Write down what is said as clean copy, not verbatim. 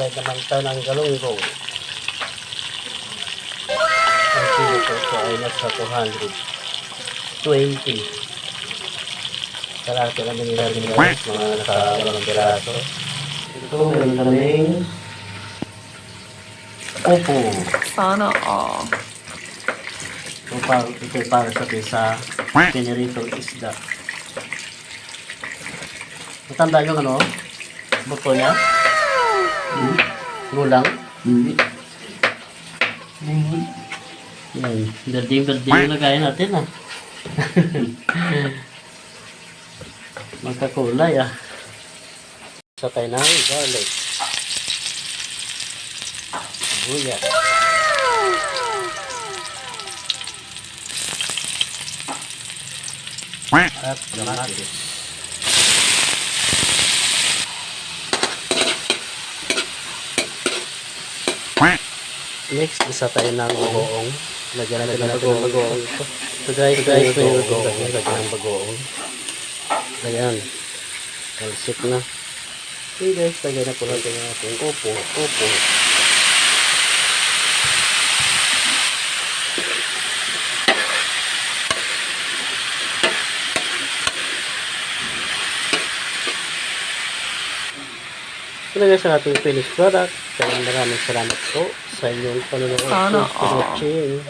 fried naman tayo ng galunggong. Ang kilo ko ito ay nasa 220. Kalahati namin nilalim guys, mga nakawalang piraso. Ito, meron kaming upo. Sana all. Ito para sa piniritong isda. Matanda yung ano? Buto niya? Gulang? Hindi. Yan. Berding-berding yung lagayan natin ah. Magkakulay ah. Sa tayo ng garlic. Buya. At kamatis. Next, isa tayo ng bagoong. Lagyan natin ng bagoong. So guys, ito yung bagoong. Lagyan ng bagoong. Ayan. Talsik na. Okay guys, lagyan na po natin yung ating upo. Ito na guys ang ating finished product. Kaya maraming salamat po sa inyong panonood. Sana all. Watching.